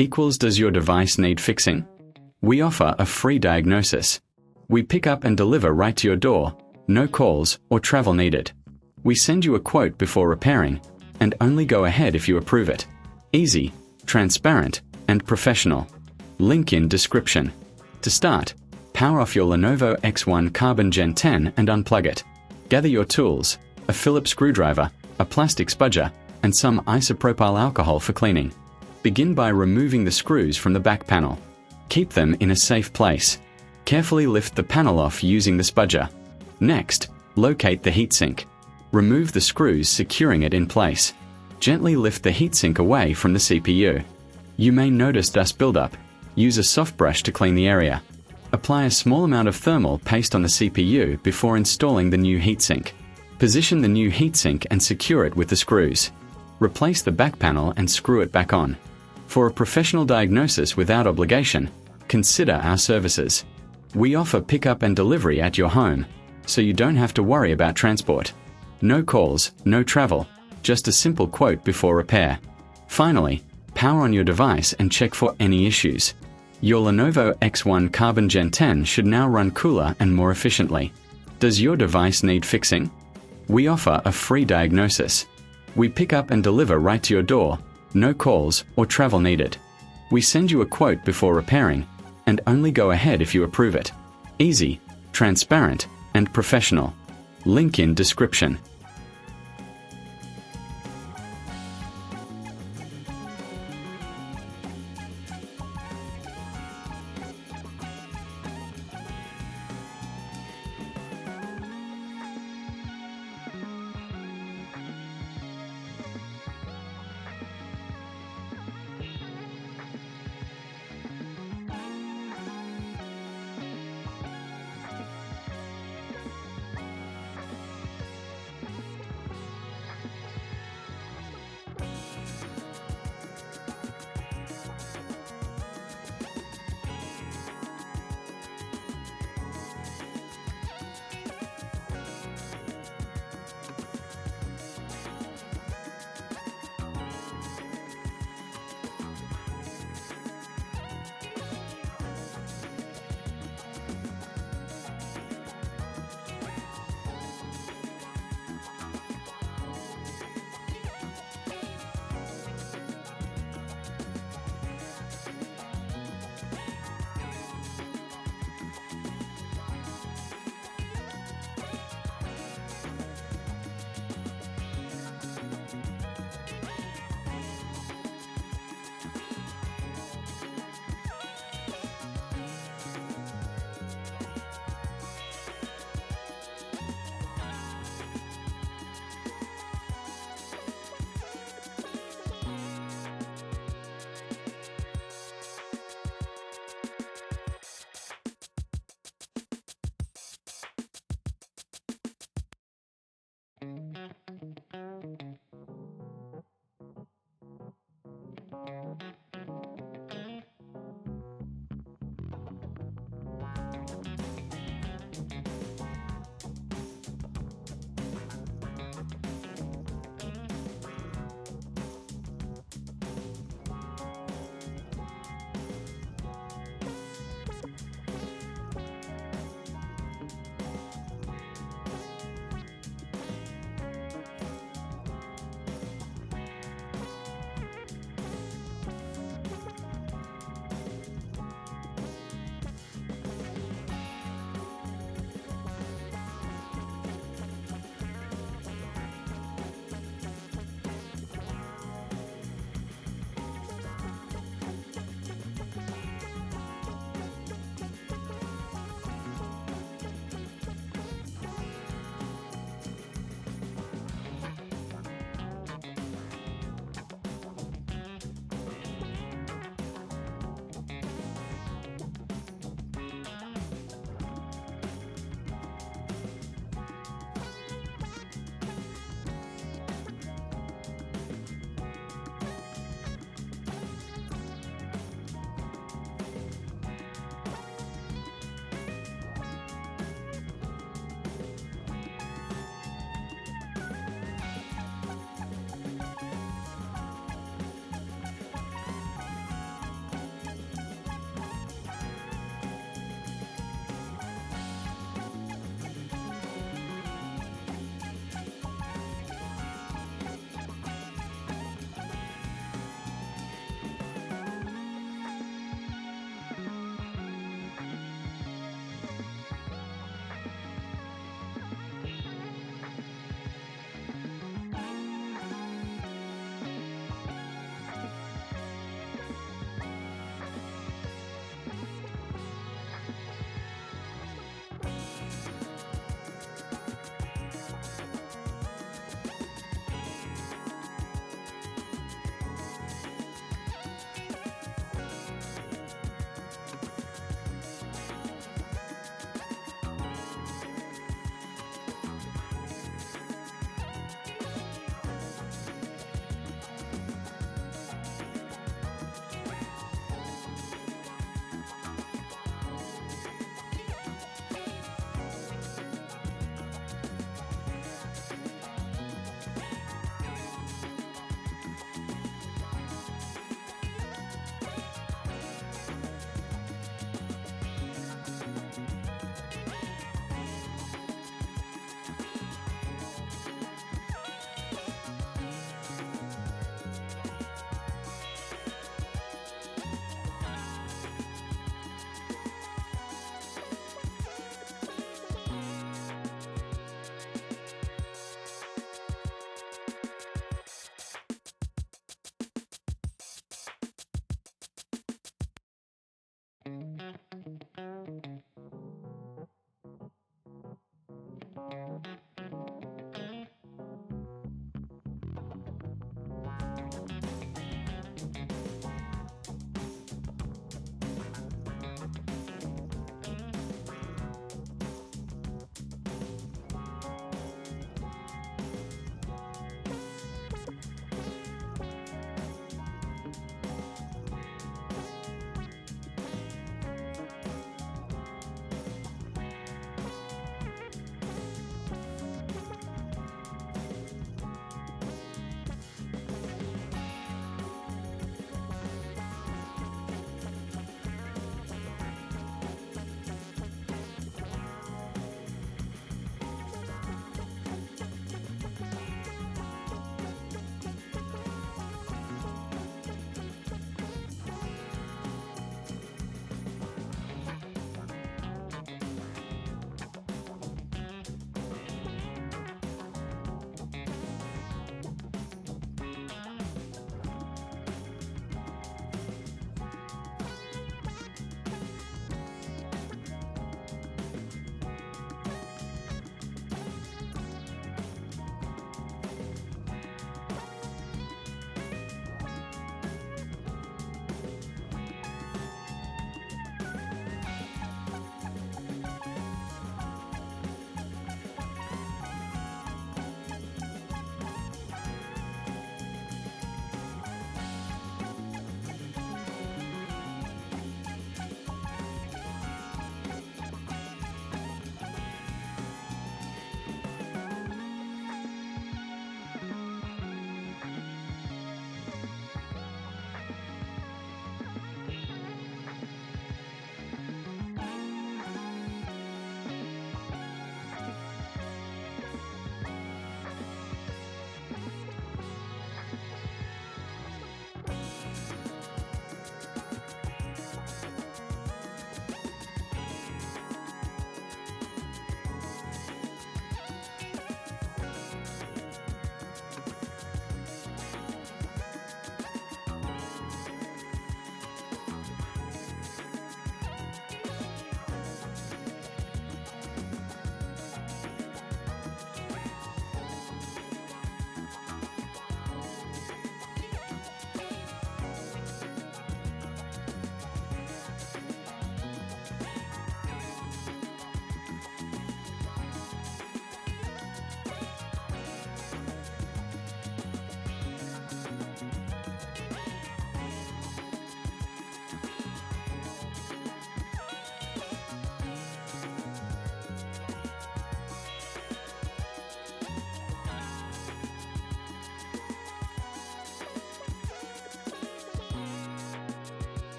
equals does your device need fixing? We offer a free diagnosis. We pick up and deliver right to your door, no calls or travel needed. We send you a quote before repairing, and only go ahead if you approve it. Easy, transparent, and professional. Link in description. To start, power off your Lenovo X1 Carbon Gen 10 and unplug it. Gather your tools, a Phillips screwdriver, a plastic spudger, and some isopropyl alcohol for cleaning. Begin by removing the screws from the back panel. Keep them in a safe place. Carefully lift the panel off using the spudger. Next, locate the heatsink. Remove the screws securing it in place. Gently lift the heatsink away from the CPU. You may notice dust buildup. Use a soft brush to clean the area. Apply a small amount of thermal paste on the CPU before installing the new heatsink. Position the new heatsink and secure it with the screws. Replace the back panel and screw it back on. For a professional diagnosis without obligation, consider our services. We offer pickup and delivery at your home, so you don't have to worry about transport. No calls, no travel, just a simple quote before repair. Finally, power on your device and check for any issues. Your Lenovo X1 Carbon Gen 10 should now run cooler and more efficiently. Does your device need fixing? We offer a free diagnosis. We pick up and deliver right to your door, no calls or travel needed. We send you a quote before repairing, and only go ahead if you approve it. Easy, transparent, and professional. Link in description.